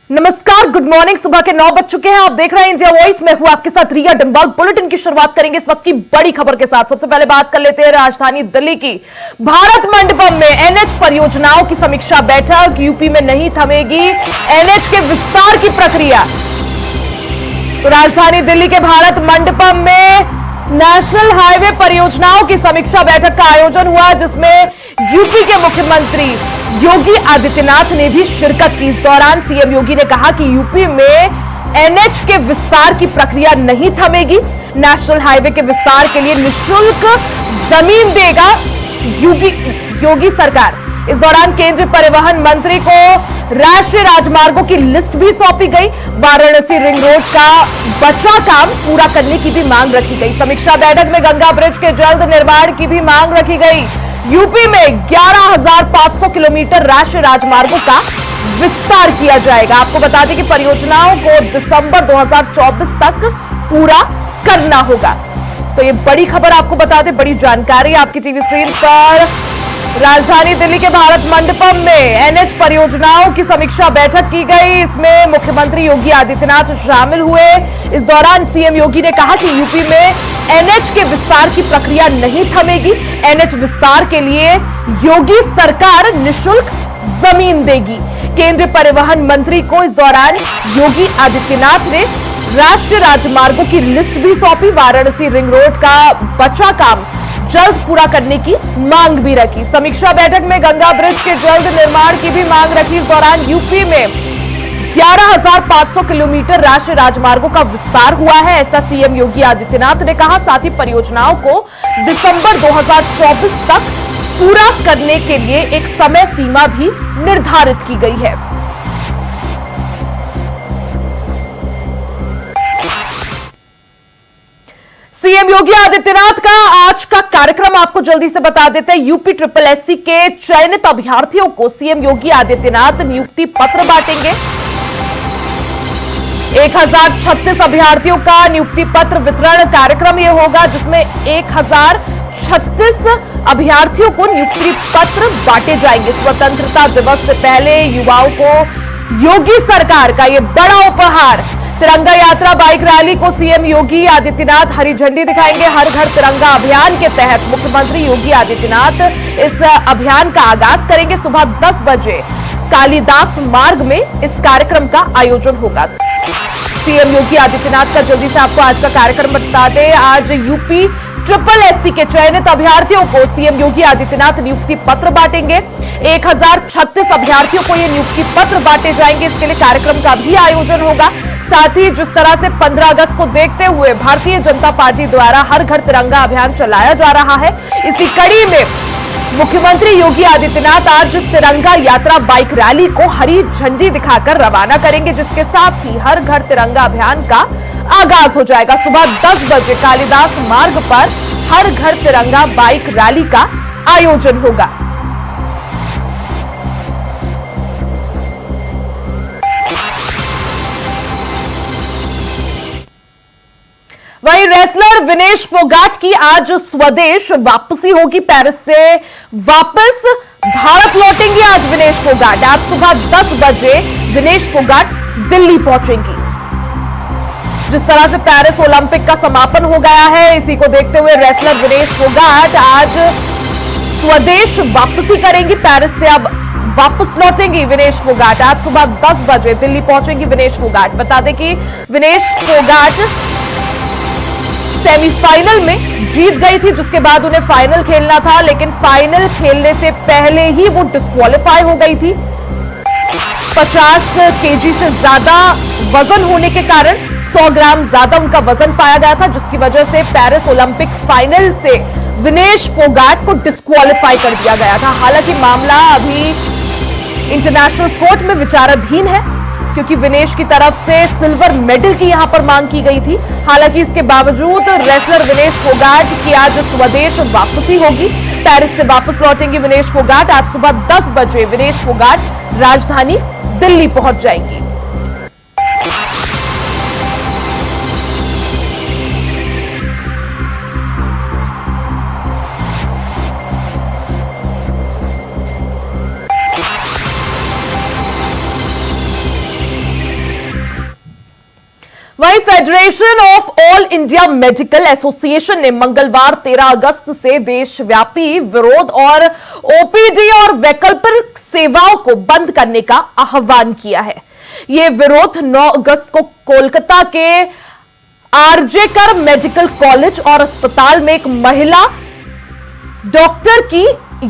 नमस्कार, good morning. सुबह के 9 बज चुके हैं। आप देख रहे हैं इंडिया वॉइस। मैं हूं आपके साथ रिया डंबाल। बुलेटिन की शुरुआत करेंगे इस वक्त की बड़ी खबर के साथ। सबसे पहले बात कर लेते हैं राजधानी दिल्ली की। भारत मंडपम में एनएच परियोजनाओं की समीक्षा बैठक। यूपी में नहीं थमेगी एनएच के विस्तार की प्रक्रिया। तो राजधानी दिल्ली के भारत मंडपम में नेशनल हाईवे परियोजनाओं की समीक्षा बैठक का आयोजन हुआ, जिसमें यूपी के मुख्यमंत्री योगी आदित्यनाथ ने भी शिरकत की। इस दौरान सीएम योगी ने कहा कि यूपी में एनएच के विस्तार की प्रक्रिया नहीं थमेगी। नेशनल हाईवे के विस्तार के लिए निःशुल्क जमीन देगा योगी सरकार। इस दौरान केंद्रीय परिवहन मंत्री को राष्ट्रीय राजमार्गों की लिस्ट भी सौंपी गई। वाराणसी रिंग रोड का बचा काम पूरा करने की भी मांग रखी गई। समीक्षा बैठक में गंगा ब्रिज के जल्द निर्माण की भी मांग रखी गई। यूपी में 11,500 किलोमीटर राष्ट्रीय राजमार्गों का विस्तार किया जाएगा। आपको बता दें कि परियोजनाओं को दिसंबर 2024 तक पूरा करना होगा। तो ये बड़ी खबर आपको बता दें, बड़ी जानकारी आपकी टीवी स्क्रीन पर। राजधानी दिल्ली के भारत मंडपम में एनएच परियोजनाओं की समीक्षा बैठक की गई। इसमें मुख्यमंत्री योगी आदित्यनाथ शामिल हुए। इस दौरान सीएम योगी ने कहा कि यूपी में एनएच के विस्तार की प्रक्रिया नहीं थमेगी। एनएच विस्तार के लिए योगी सरकार निःशुल्क जमीन देगी। केंद्रीय परिवहन मंत्री को इस दौरान योगी आदित्यनाथ ने राष्ट्रीय राजमार्गों की लिस्ट भी सौंपी। वाराणसी रिंग रोड का बचा काम जल्द पूरा करने की मांग भी रखी। समीक्षा बैठक में गंगा ब्रिज के जल्द निर्माण की भी मांग रखी। इस दौरान यूपी में 11,500 किलोमीटर राष्ट्रीय राजमार्गों का विस्तार हुआ है, ऐसा सीएम योगी आदित्यनाथ ने कहा। साथ ही परियोजनाओं को दिसंबर 2024 तक पूरा करने के लिए एक समय सीमा भी निर्धारित की गई है। सीएम योगी आदित्यनाथ का आज का कार्यक्रम आपको जल्दी से बता देते हैं। यूपी SSSC के चयनित अभ्यर्थियों को सीएम योगी आदित्यनाथ नियुक्ति पत्र बांटेंगे। 1036 अभ्यर्थियों का नियुक्ति पत्र वितरण कार्यक्रम यह होगा, जिसमें 1036 अभ्यर्थियों को नियुक्ति पत्र बांटे जाएंगे। स्वतंत्रता दिवस से पहले युवाओं को योगी सरकार का यह बड़ा उपहार। तिरंगा यात्रा बाइक रैली को सीएम योगी आदित्यनाथ हरी झंडी दिखाएंगे। हर घर तिरंगा अभियान के तहत मुख्यमंत्री योगी आदित्यनाथ इस अभियान का आगाज करेंगे। सुबह 10 बजे कालिदास मार्ग में इस कार्यक्रम का आयोजन होगा। सीएम योगी आदित्यनाथ का जल्दी से आपको आज का कार्यक्रम बता दें। आज यूपी SSSC के चयनित अभ्यर्थियों को सीएम योगी आदित्यनाथ नियुक्ति पत्र बांटेंगे। 1036 अभ्यर्थियों को ये नियुक्ति पत्र बांटे जाएंगे। इसके लिए कार्यक्रम का भी आयोजन होगा। साथ ही जिस तरह से 15 अगस्त को देखते हुए भारतीय जनता पार्टी द्वारा हर घर तिरंगा अभियान चलाया जा रहा है, इसी कड़ी में मुख्यमंत्री योगी आदित्यनाथ आज तिरंगा यात्रा बाइक रैली को हरी झंडी दिखाकर रवाना करेंगे, जिसके साथ ही हर घर तिरंगा अभियान का आगाज हो जाएगा। सुबह 10 बजे कालिदास मार्ग पर हर घर तिरंगा बाइक रैली का आयोजन होगा। वहीं रेसलर विनेश फोगाट की आज स्वदेश वापसी होगी। पेरिस से वापस भारत लौटेंगे आज विनेश फोगाट। आज सुबह 10 बजे विनेश फोगाट दिल्ली पहुंचेंगी। जिस तरह से पेरिस ओलंपिक का समापन हो गया है, इसी को देखते हुए रेसलर विनेश फोगाट आज स्वदेश वापसी करेंगी। पेरिस से अब वापस लौटेंगी विनेश फोगाट। आज सुबह 10 बजे दिल्ली पहुंचेंगी विनेश फोगाट। बता दें कि विनेश फोगाट सेमीफाइनल में जीत गई थी, जिसके बाद उन्हें फाइनल खेलना था, लेकिन फाइनल खेलने से पहले ही वो डिस्क्वालीफाई हो गई थी। 50 केजी से ज्यादा वजन होने के कारण 100 ग्राम ज्यादा उनका वजन पाया गया था, जिसकी वजह से पेरिस ओलंपिक फाइनल से विनेश फोगाट को डिस्क्वालीफाई कर दिया गया था। हालांकि मामला अभी इंटरनेशनल कोर्ट में विचाराधीन है, क्योंकि विनेश की तरफ से सिल्वर मेडल की यहां पर मांग की गई थी। हालांकि इसके बावजूद रेसलर विनेश फोगाट की आज स्वदेश वापसी होगी। पेरिस से वापस लौटेंगी विनेश फोगाट। आज सुबह 10 बजे विनेश फोगाट राजधानी दिल्ली पहुंच जाएंगी। वहीं federation of all India medical association ने मंगलवार 13 अगस्त से देशव्यापी विरोध और ओपीडी और वैकल्पिक सेवाओं को बंद करने का आह्वान किया है। यह विरोध 9 अगस्त को कोलकाता के आरजेकर मेडिकल कॉलेज और अस्पताल में एक महिला डॉक्टर की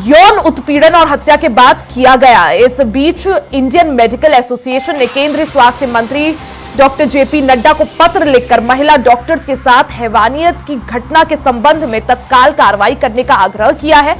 यौन उत्पीड़न और हत्या के बाद किया गया। इस बीच इंडियन मेडिकल एसोसिएशन ने केंद्रीय स्वास्थ्य मंत्री डॉक्टर जेपी नड्डा को पत्र लिखकर महिला डॉक्टर्स के साथ हैवानियत की घटना के संबंध में तत्काल कार्रवाई करने का आग्रह किया है।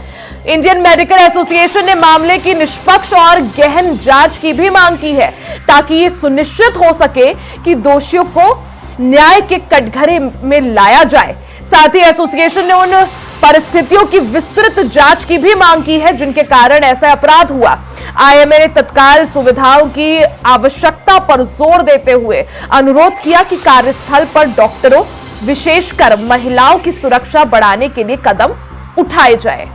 इंडियन मेडिकल एसोसिएशन ने मामले की निष्पक्ष और गहन जांच की भी मांग की है, ताकि ये सुनिश्चित हो सके कि दोषियों को न्याय के कटघरे में लाया जाए। साथ ही एसोसिएशन ने उन परिस्थितियों की विस्तृत जांच की भी मांग की है जिनके कारण ऐसा अपराध हुआ। आईएमए ने तत्काल सुविधाओं की आवश्यकता पर जोर देते हुए अनुरोध किया कि कार्यस्थल पर डॉक्टरों, विशेषकर महिलाओं की सुरक्षा बढ़ाने के लिए कदम उठाए जाए।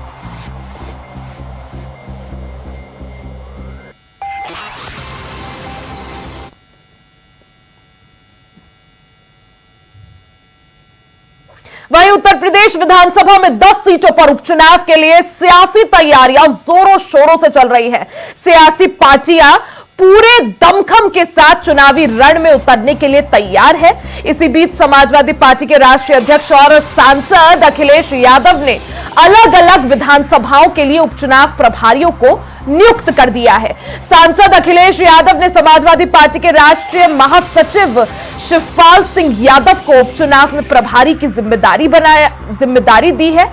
वहीं उत्तर प्रदेश विधानसभा में 10 सीटों पर उपचुनाव के लिए सियासी तैयारियां जोरों शोरों से चल रही हैं। सियासी पार्टियां पूरे दमखम के साथ चुनावी रण में उतरने के लिए तैयार है। इसी बीच समाजवादी पार्टी के राष्ट्रीय अध्यक्ष और सांसद अखिलेश यादव ने अलग अलग विधानसभाओं के लिए उपचुनाव प्रभारियों को नियुक्त कर दिया है। सांसद अखिलेश यादव ने समाजवादी पार्टी के राष्ट्रीय महासचिव शिवपाल सिंह यादव को उपचुनाव में प्रभारी की जिम्मेदारी दी है।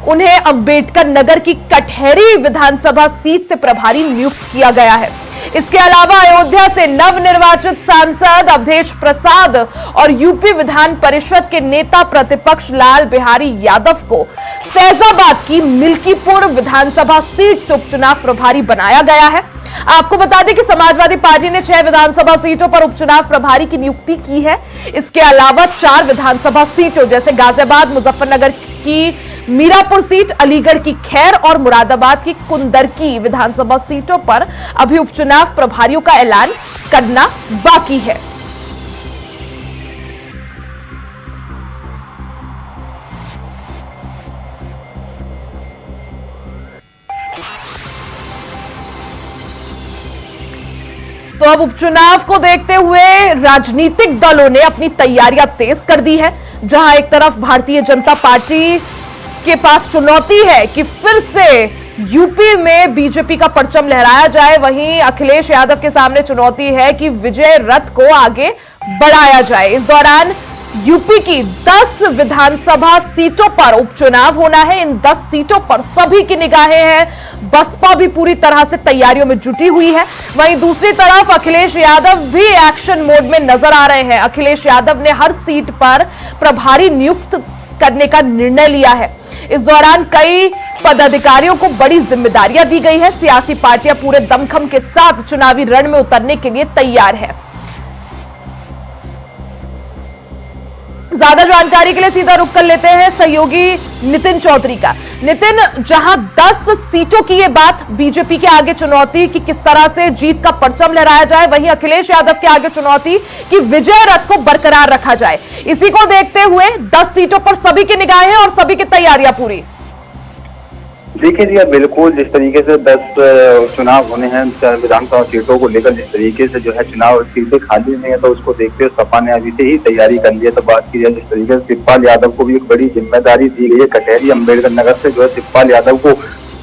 उन्हें अंबेडकर नगर की कटहरी विधानसभा सीट से प्रभारी नियुक्त किया गया है। इसके अलावा अयोध्या से नवनिर्वाचित सांसद अवधेश प्रसाद और यूपी विधान परिषद के नेता प्रतिपक्ष लाल बिहारी यादव को फैजाबाद की मिल्कीपुर विधानसभा सीट से उपचुनाव प्रभारी बनाया गया है। आपको बता दें कि समाजवादी पार्टी ने 6 विधानसभा सीटों पर उपचुनाव प्रभारी की नियुक्ति की है। इसके अलावा 4 विधानसभा सीटों जैसे गाजियाबाद, मुजफ्फरनगर की मीरापुर सीट, अलीगढ़ की खैर और मुरादाबाद की कुंदरकी विधानसभा सीटों पर अभी उपचुनाव प्रभारियों का ऐलान करना बाकी है। तो अब उपचुनाव को देखते हुए राजनीतिक दलों ने अपनी तैयारियां तेज कर दी है। जहां एक तरफ भारतीय जनता पार्टी के पास चुनौती है कि फिर से यूपी में बीजेपी का परचम लहराया जाए, वहीं अखिलेश यादव के सामने चुनौती है कि विजय रथ को आगे बढ़ाया जाए। इस दौरान यूपी की 10 विधानसभा सीटों पर उपचुनाव होना है। इन 10 सीटों पर सभी की निगाहें हैं। बसपा भी पूरी तरह से तैयारियों में जुटी हुई है। वहीं दूसरी तरफ अखिलेश यादव भी एक्शन मोड में नजर आ रहे हैं। अखिलेश यादव ने हर सीट पर प्रभारी नियुक्त करने का निर्णय लिया है। इस दौरान कई पदाधिकारियों को बड़ी जिम्मेदारियां दी गई है। सियासी पार्टियां पूरे दमखम के साथ चुनावी रण में उतरने के लिए तैयार है। ज्यादा जानकारी के लिए सीधा रुख कर लेते हैं सहयोगी नितिन चौधरी का। नितिन, जहां 10 सीटों की ये बात बीजेपी के आगे चुनौती कि किस तरह से जीत का परचम लहराया जाए, वहीं अखिलेश यादव के आगे चुनौती कि विजय रथ को बरकरार रखा जाए। इसी को देखते हुए 10 सीटों पर सभी की निगाहें और सभी की तैयारियां पूरी। देखिए जी, बिल्कुल जिस तरीके से 10 चुनाव होने हैं विधानसभा सीटों को लेकर, जिस तरीके से जो है चुनाव सीटें खाली नहीं है, तो उसको देखते हुए सपा ने अभी से ही तैयारी कर ली है। तो बात की जाए जिस तरीके से शिवपाल यादव को भी एक बड़ी जिम्मेदारी दी गई है। कटहरी अम्बेडकर नगर से जो है शिवपाल यादव को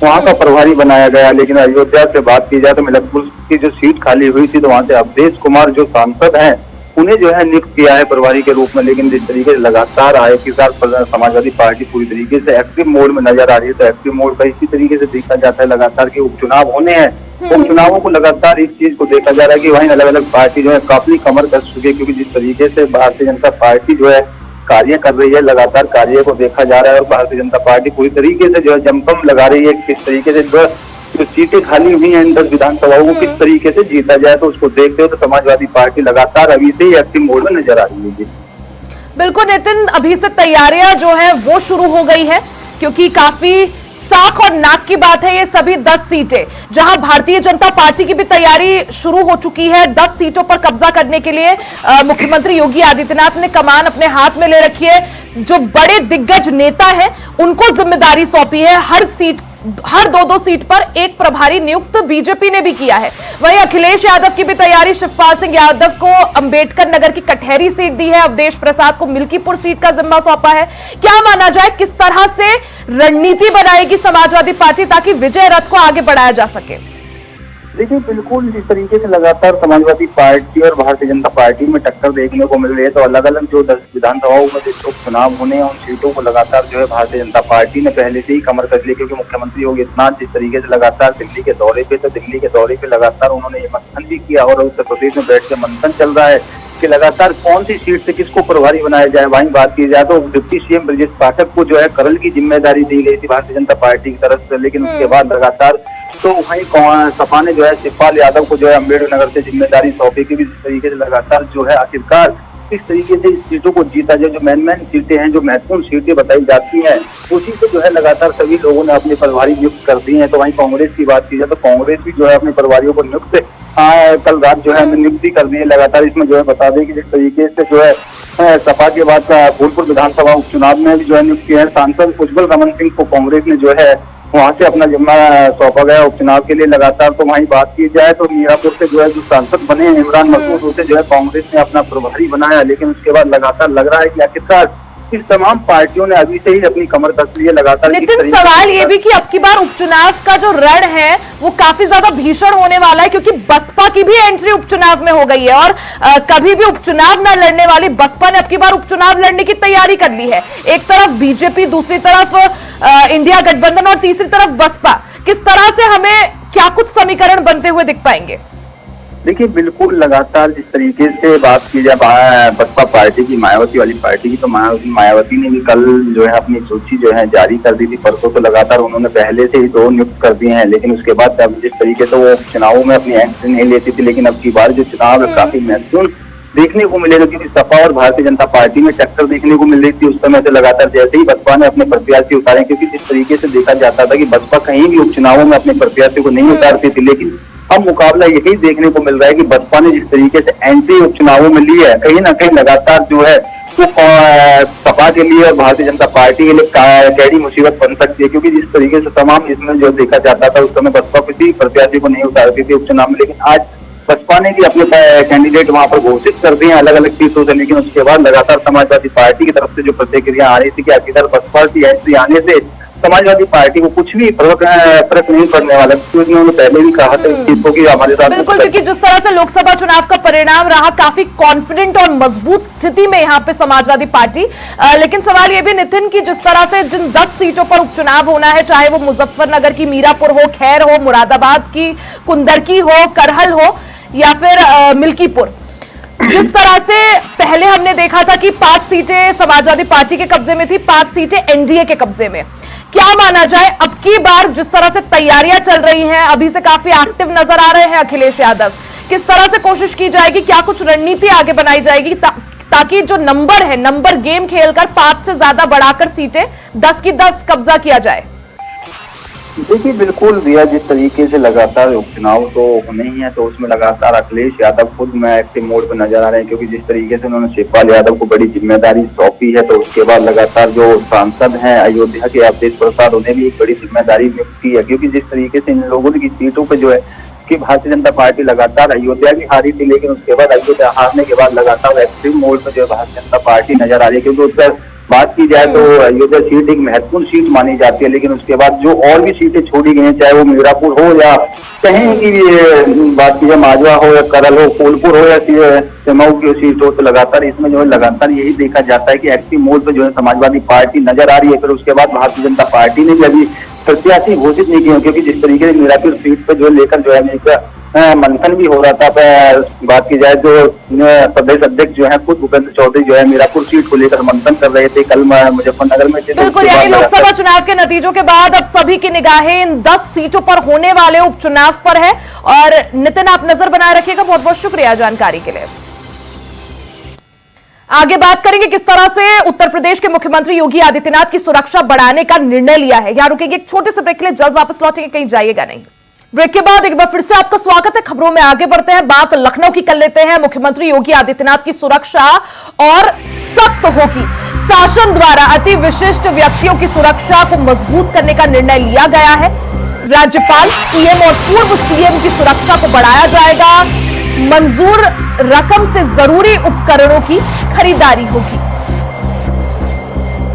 वहाँ का प्रभारी बनाया गया। लेकिन अयोध्या से बात की जाए तो मिल्कीपुर की जो सीट खाली हुई थी, तो वहाँ से अवधेश कुमार जो सांसद है उन्हें जो है नियुक्त किया है प्रभारी के रूप में। लेकिन जिस तरीके से लगातार आए के साथ समाजवादी पार्टी पूरी तरीके से एक्टिव मोड में नजर आ रही है, तो एक्टिव मोड का इसी तरीके से देखा जाता है लगातार कि उपचुनाव होने हैं। उपचुनावों को लगातार इस चीज को देखा जा रहा है कि वहीं अलग अलग पार्टी जो है काफी कमर कस चुकी है, क्योंकि जिस तरीके से भारतीय जनता पार्टी जो है कार्य कर रही है, लगातार कार्य को देखा जा रहा है। और भारतीय जनता पार्टी पूरी तरीके से जो है जमकम लगा रही है किस तरीके से जो सीटें खाली हुई हैं इन 10 विधानसभाओं को किस तरीके से जीता जाए। तो उसको देखते हुए तो समाजवादी पार्टी लगातार अभी से ही एक्टिव मोड में नजर आ रही है। बिल्कुल नितिन, अभी से तैयारियां जो है वो शुरू हो गई है, क्योंकि काफी साख और नाक की बात है, ये सभी 10 सीटें, जहां भारतीय जनता पार्टी की भी तैयारी शुरू हो चुकी है 10 सीटों पर कब्जा करने के लिए। मुख्यमंत्री योगी आदित्यनाथ ने कमान अपने हाथ में ले रखी है। जो बड़े दिग्गज नेता हैं उनको जिम्मेदारी सौंपी है। हर दो सीट पर एक प्रभारी नियुक्त बीजेपी ने भी किया है। वहीं अखिलेश यादव की भी तैयारी, शिवपाल सिंह यादव को अंबेडकर नगर की कटहरी सीट दी है, अवधेश प्रसाद को मिल्कीपुर सीट का जिम्मा सौंपा है। क्या माना जाए, किस तरह से रणनीति बनाएगी समाजवादी पार्टी ताकि विजय रथ को आगे बढ़ाया जा सके? देखिए, बिल्कुल जिस तरीके से लगातार समाजवादी पार्टी और भारतीय जनता पार्टी में टक्कर देखने को मिल रही है, तो अलग अलग जो 10 विधानसभाओं में जो उपचुनाव होने हैं उन सीटों को लगातार जो है भारतीय जनता पार्टी ने पहले से ही कमर कस ली। क्योंकि मुख्यमंत्री योगी आदित्यनाथ जिस तरीके से लगातार दिल्ली के दौरे पे, तो दिल्ली के दौरे पे लगातार उन्होंने ये मंथन भी किया और उत्तर प्रदेश में बैठ के मंथन चल रहा है कि लगातार कौन सी सीट से किसको प्रभारी बनाया जाए। वहीं बात की जाए तो डिप्टी सीएम ब्रजेश पाठक को जो है करल की जिम्मेदारी दी गई थी भारतीय जनता पार्टी की तरफ से, लेकिन उसके बाद लगातार तो वहीं सपा ने जो है शिवपाल यादव को जो है अम्बेडकर नगर से जिम्मेदारी सौंपी की। जिस तरीके से लगातार जो है आखिरकार इस तरीके से इस सीटों को जीता जाए, जो मेन सीटें हैं, जो महत्वपूर्ण सीटें बताई जाती हैं, उसी से जो है लगातार सभी लोगों ने अपने प्रभारी नियुक्त कर दिए हैं। तो वहीं कांग्रेस की बात की जाए तो कांग्रेस भी जो है अपने प्रभारियों को नियुक्त कल रात जो है नियुक्ति कर दी है। लगातार इसमें जो है बता दें कि जिस तरीके से जो है सपा के बाद फूलपुर विधानसभा उपचुनाव में भी जो है नियुक्त किया है सांसद उज्जवल रमन सिंह को कांग्रेस ने जो है वहां से अपना जिम्मा सौंपा गया उपचुनाव के लिए। लगातार तो वहीं बात की जाए तो मीरापुर से जो है जो सांसद बने हैं इमरान मसूद, उसे जो है कांग्रेस ने अपना प्रभारी बनाया, लेकिन उसके बाद लगातार लग रहा है कि आखिरकार इस तमाम पार्टियों ने अभी से ही अपनी कमर कस ली है। लगातार नितिन, सवाल ये भी कि अब की बार उपचुनाव का जो रण है वो काफी ज्यादा भीषण होने वाला है, क्योंकि बसपा की भी एंट्री उपचुनाव में हो गई है और कभी भी उपचुनाव न लड़ने वाली बसपा ने अब की बार उपचुनाव लड़ने की तैयारी कर ली है। एक तरफ बीजेपी, दूसरी तरफ इंडिया गठबंधन और तीसरी तरफ बसपा। किस तरह से हमें क्या कुछ समीकरण बनते हुए दिख पाएंगे? देखिए, बिल्कुल लगातार जिस तरीके से बात की जाए बसपा पार्टी की, मायावती वाली पार्टी की, तो मायावती ने भी कल जो है अपनी सूची जो है जारी कर दी थी परसों। तो लगातार उन्होंने पहले से ही 2 नियुक्त कर दिए हैं, लेकिन उसके बाद अब जिस तरीके से वो चुनावों में अपनी एंट्री नहीं लेती थी, लेकिन अब की बार जो चुनाव है काफी महत्वपूर्ण देखने को मिलेगा। क्योंकि सपा और भारतीय जनता पार्टी में टक्कर देखने को मिल रही थी उस समय से। लगातार जैसे ही बसपा ने अपने प्रत्याशी उतारे, क्योंकि जिस तरीके से देखा जाता था कि बसपा कहीं भी उपचुनावों में अपने प्रत्याशी को नहीं उतारती थी, लेकिन अब मुकाबला यही देखने को मिल रहा है कि बसपा ने जिस तरीके से एंट्री उपचुनावों में ली है, कहीं ना कहीं लगातार जो है वो सपा के लिए और भारतीय जनता पार्टी के लिए कैडी मुसीबत बन सकती है। क्योंकि जिस तरीके से तमाम इसमें जो देखा जाता था उस समय बसपा किसी प्रत्याशी को नहीं उतारती थी उपचुनाव में, लेकिन आज बसपा ने भी अपने कैंडिडेट वहां पर घोषित कर दिए हैं अलग अलग सीटों से। लेकिन उसके बाद लगातार समाजवादी पार्टी की तरफ से जो प्रतिक्रिया आ रही थी कि आखिरकार बसपा की एंट्री आने से समाजवादी पार्टी को कुछ भी फर्क नहीं पड़ने वाला, क्योंकि उन्होंने पहले भी कहा था इस चीज को कि हमारे साथ बिल्कुल, क्योंकि जिस तरह से लोकसभा चुनाव का परिणाम रहा, काफी कॉन्फिडेंट और मजबूत स्थिति में यहाँ पे समाजवादी पार्टी। लेकिन सवाल ये भी नितिन कि जिस तरह से जिन 10 सीटों पर उपचुनाव होना है, चाहे वो मुजफ्फरनगर की मीरापुर हो, खैर हो, मुरादाबाद की कुंदरकी हो, करहल हो या फिर मिल्कीपुर, जिस तरह से पहले हमने देखा था कि 5 सीटें समाजवादी पार्टी के कब्जे में थी, 5 सीटें एनडीए के कब्जे में, क्या माना जाए अब की बार जिस तरह से तैयारियां चल रही हैं, अभी से काफी एक्टिव नजर आ रहे हैं अखिलेश यादव, किस तरह से कोशिश की जाएगी, क्या कुछ रणनीति आगे बनाई जाएगी ताकि जो नंबर है, नंबर गेम खेलकर 5 से ज्यादा बढ़ाकर सीटें 10 की 10 कब्जा किया जाए? देखिए, बिल्कुल भैया, जिस तरीके से लगातार उपचुनाव तो होने ही है, तो उसमें लगातार अखिलेश यादव खुद में एक्टिव मोड पर नजर आ रहे हैं। क्योंकि जिस तरीके से उन्होंने शिवपाल यादव को बड़ी जिम्मेदारी सौंपी है, तो उसके बाद लगातार जो सांसद हैं अयोध्या के अवधेश प्रसाद, उन्हें भी एक बड़ी जिम्मेदारी नियुक्त की है। क्योंकि जिस तरीके से इन लोगों की सीटों पर जो है कि भारतीय जनता पार्टी लगातार अयोध्या भी हारी थी, लेकिन उसके बाद अयोध्या हारने के बाद लगातार एक्टिव मोड पर जो है भारतीय जनता पार्टी नजर आ रही है। क्योंकि उस पर बात की जाए तो अयोध्या सीट एक महत्वपूर्ण सीट मानी जाती है, लेकिन उसके बाद जो और भी सीटें छोड़ी गई हैं, चाहे वो मीरापुर हो या कहीं की बात की जाए माजवा हो या करल हो, फूलपुर हो या सिमऊ की सीट हो, तो लगातार इसमें जो है लगातार यही देखा जाता है कि एक्टिव मोड पे जो है समाजवादी पार्टी नजर आ रही है। फिर उसके बाद भारतीय जनता पार्टी ने भी अभी प्रत्याशी घोषित नहीं किया, क्योंकि जिस तरीके से मीरापुर सीट पे जो लेकर जो है मंथन भी हो रहा था। बात की जाए जो प्रदेश अध्यक्ष जो है खुद भूपेंद्र चौधरी जो है मीरापुर सीट को लेकर मंथन कर रहे थे कल मुजफ्फरनगर में। बिल्कुल, यानी लोकसभा चुनाव के नतीजों के बाद अब सभी की निगाहें इन 10 सीटों पर होने वाले उपचुनाव पर है। और नितिन, आप नजर बनाए रखिएगा। बहुत बहुत शुक्रिया जानकारी के लिए। आगे बात करेंगे किस तरह से उत्तर प्रदेश के मुख्यमंत्री योगी आदित्यनाथ की सुरक्षा बढ़ाने का निर्णय लिया है। यहां रुकेंगे एक छोटे से ब्रेक के लिए, जल्द वापस लौटेंगे, कहीं जाइएगा नहीं। ब्रेक के बाद एक बार फिर से आपका स्वागत है। खबरों में आगे बढ़ते हैं, बात लखनऊ की कर लेते हैं। मुख्यमंत्री योगी आदित्यनाथ की सुरक्षा और सख्त होगी। शासन द्वारा अति विशिष्ट व्यक्तियों की सुरक्षा को मजबूत करने का निर्णय लिया गया है। राज्यपाल, सीएम और पूर्व सीएम की सुरक्षा को बढ़ाया जाएगा। मंजूर रकम से जरूरी उपकरणों की खरीदारी होगी।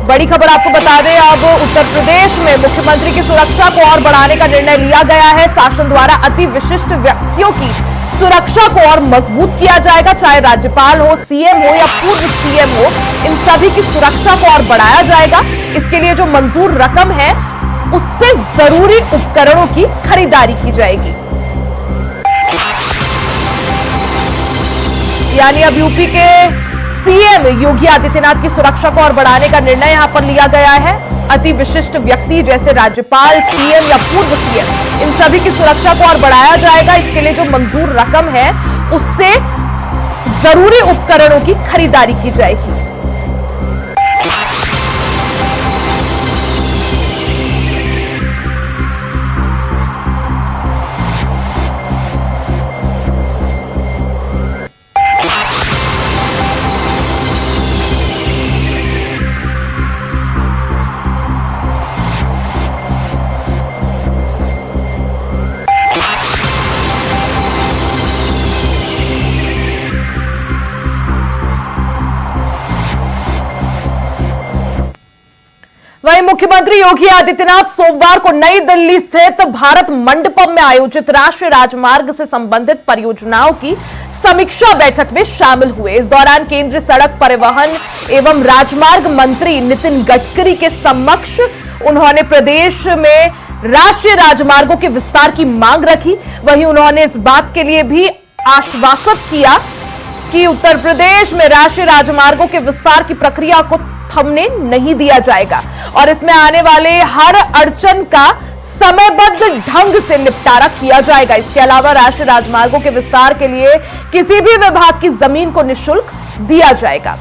बड़ी खबर आपको बता दें, अब उत्तर प्रदेश में मुख्यमंत्री की सुरक्षा को और बढ़ाने का निर्णय लिया गया है। शासन द्वारा अति विशिष्ट व्यक्तियों की सुरक्षा को और मजबूत किया जाएगा। चाहे राज्यपाल हो, सीएम हो या पूर्व सीएम हो, इन सभी की सुरक्षा को और बढ़ाया जाएगा। इसके लिए जो मंजूर रकम है उससे जरूरी उपकरणों की खरीदारी की जाएगी। यानी अब यूपी के सीएम योगी आदित्यनाथ की सुरक्षा को और बढ़ाने का निर्णय यहां पर लिया गया है। अति विशिष्ट व्यक्ति जैसे राज्यपाल, सीएम या पूर्व सीएम, इन सभी की सुरक्षा को और बढ़ाया जाएगा। इसके लिए जो मंजूर रकम है उससे जरूरी उपकरणों की खरीदारी की जाएगी। वहीं मुख्यमंत्री योगी आदित्यनाथ सोमवार को नई दिल्ली स्थित भारत मंडपम में आयोजित राष्ट्रीय राजमार्ग से संबंधित परियोजनाओं की समीक्षा बैठक में शामिल हुए। इस दौरान केंद्रीय सड़क परिवहन एवं राजमार्ग मंत्री नितिन गडकरी के समक्ष उन्होंने प्रदेश में राष्ट्रीय राजमार्गों के विस्तार की मांग रखी। वहीं उन्होंने इस बात के लिए भी आश्वासन किया कि उत्तर प्रदेश में राष्ट्रीय राजमार्गों के विस्तार की प्रक्रिया को थमने नहीं दिया जाएगा और इसमें आने वाले हर अड़चन का समयबद्ध ढंग से निपटारा किया जाएगा। इसके अलावा राष्ट्रीय राजमार्गों के विस्तार के लिए किसी भी विभाग की जमीन को निःशुल्क दिया जाएगा।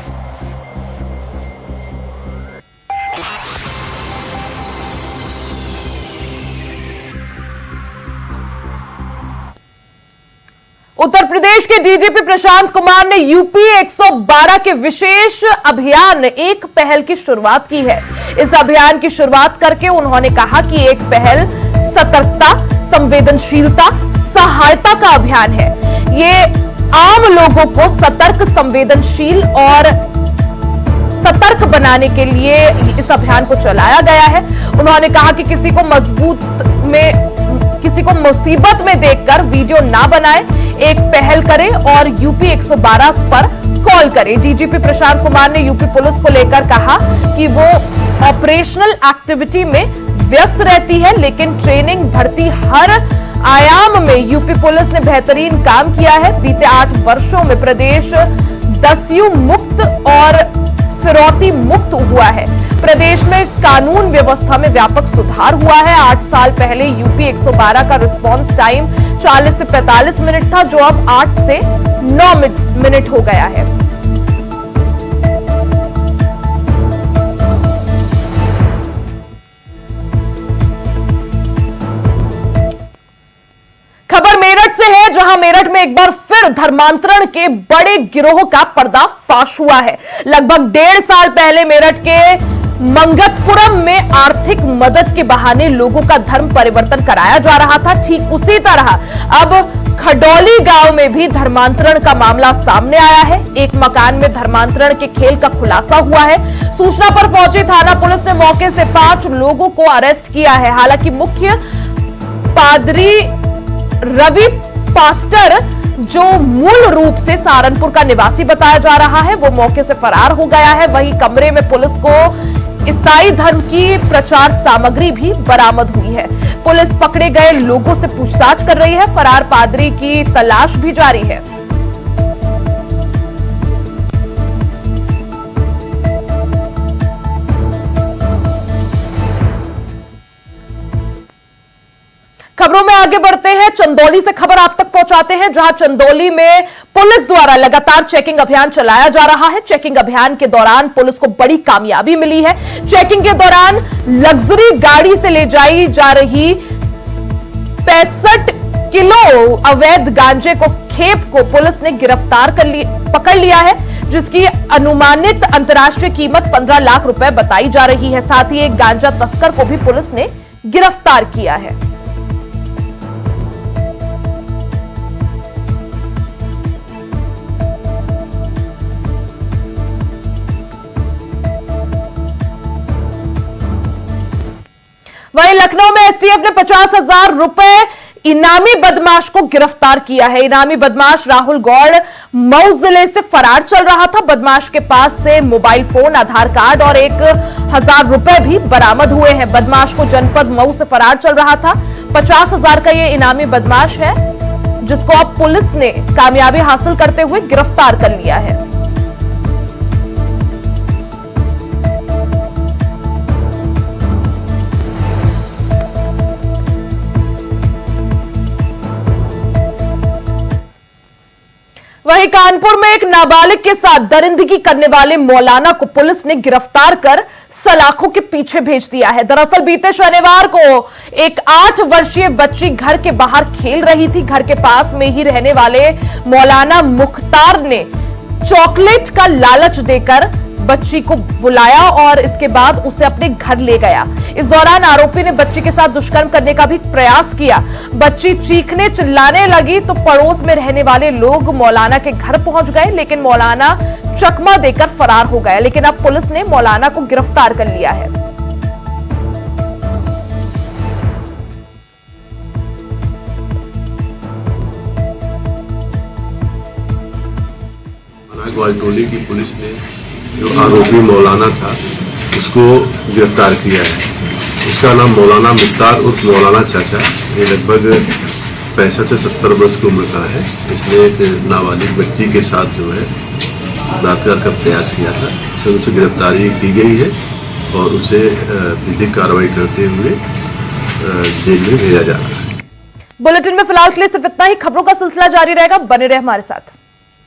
उत्तर प्रदेश के डीजीपी प्रशांत कुमार ने यूपी 112 के विशेष अभियान एक पहल की शुरुआत की है। इस अभियान की शुरुआत करके उन्होंने कहा कि एक पहल सतर्कता, संवेदनशीलता, सहायता का अभियान है। ये आम लोगों को सतर्क, संवेदनशील और सतर्क बनाने के लिए इस अभियान को चलाया गया है। उन्होंने कहा कि किसी को मुसीबत में देखकर वीडियो ना बनाएं, एक पहल करें और यूपी 112 पर कॉल करें। डीजीपी प्रशांत कुमार ने यूपी पुलिस को लेकर कहा कि वो ऑपरेशनल एक्टिविटी में व्यस्त रहती है, लेकिन ट्रेनिंग, भर्ती हर आयाम में यूपी पुलिस ने बेहतरीन काम किया है। बीते 8 वर्षों में प्रदेश दस्यु मुक्त और फिरौती मुक्त हुआ है। प्रदेश में कानून व्यवस्था में व्यापक सुधार हुआ है। 8 साल पहले यूपी 112 का रिस्पांस टाइम 40 से 45 मिनट था, जो अब 8 से 9 मिनट हो गया है। खबर मेरठ से है, जहां मेरठ में एक बार फिर धर्मांतरण के बड़े गिरोह का पर्दाफाश हुआ है। लगभग 1.5 साल पहले मेरठ के मंगतपुरम में आर्थिक मदद के बहाने लोगों का धर्म परिवर्तन कराया जा रहा था। ठीक उसी तरह अब खडौली गांव में भी धर्मांतरण का मामला सामने आया है। एक मकान में धर्मांतरण के खेल का खुलासा हुआ है। सूचना पर पहुंची थाना पुलिस ने मौके से 5 लोगों को अरेस्ट किया है। हालांकि मुख्य पादरी रवि पास्टर, जो मूल रूप से सहारनपुर का निवासी बताया जा रहा है, वो मौके से फरार हो गया है। वहीं कमरे में पुलिस को ईसाई धर्म की प्रचार सामग्री भी बरामद हुई है। पुलिस पकड़े गए लोगों से पूछताछ कर रही है। फरार पादरी की तलाश भी जारी है। खबरों में आगे बढ़ते हैं। चंदौली से खबर आप तक पहुंचाते हैं, जहां चंदौली में पुलिस द्वारा लगातार चेकिंग अभियान चलाया जा रहा है। चेकिंग अभियान के दौरान पुलिस को बड़ी कामयाबी मिली है। चेकिंग के दौरान लग्जरी गाड़ी से ले जाई जा रही 65 किलो अवैध गांजे को खेप को पुलिस ने पकड़ लिया है, जिसकी अनुमानित अंतर्राष्ट्रीय कीमत 15 लाख रुपए बताई जा रही है। साथ ही एक गांजा तस्कर को भी पुलिस ने गिरफ्तार किया है। वहीं लखनऊ में एसटीएफ ने 50,000 रुपए इनामी बदमाश को गिरफ्तार किया है। इनामी बदमाश राहुल गौड़ मऊ जिले से फरार चल रहा था। बदमाश के पास से मोबाइल फोन, आधार कार्ड और 1,000 रुपए भी बरामद हुए हैं। बदमाश को जनपद मऊ से फरार चल रहा था। 50,000 का यह इनामी बदमाश है, जिसको अब पुलिस ने कामयाबी हासिल करते हुए गिरफ्तार कर लिया है। वहीं कानपुर में एक नाबालिग के साथ दरिंदगी करने वाले मौलाना को पुलिस ने गिरफ्तार कर सलाखों के पीछे भेज दिया है। दरअसल बीते शनिवार को एक 8 वर्षीय बच्ची घर के बाहर खेल रही थी। घर के पास में ही रहने वाले मौलाना मुख्तार ने चॉकलेट का लालच देकर बच्ची को बुलाया और इसके बाद उसे अपने घर ले गया। इस दौरान आरोपी ने बच्ची के साथ दुष्कर्म करने का भी प्रयास किया। बच्ची चीखने चिल्लाने लगी तो पड़ोस में रहने वाले लोग मौलाना के घर पहुंच गए, लेकिन मौलाना चकमा देकर फरार हो गया। लेकिन अब पुलिस ने मौलाना को गिरफ्तार कर लिया है। ग्वालटोली की पुलिस ने जो आरोपी मौलाना था उसको गिरफ्तार किया है। उसका नाम मौलाना मुख्तार उर्फ मौलाना चाचा, ये लगभग 65 से 70 वर्ष की उम्र का है। इसने एक नाबालिग बच्ची के साथ जो है बलात्कार का प्रयास किया था। इससे उसे गिरफ्तारी की गई है और उसे विधिक कार्रवाई करते हुए जेल में भेजा जा रहा है। बुलेटिन में फिलहाल के लिए सिर्फ इतना ही। खबरों का सिलसिला जारी रहेगा, बने रहे हमारे साथ।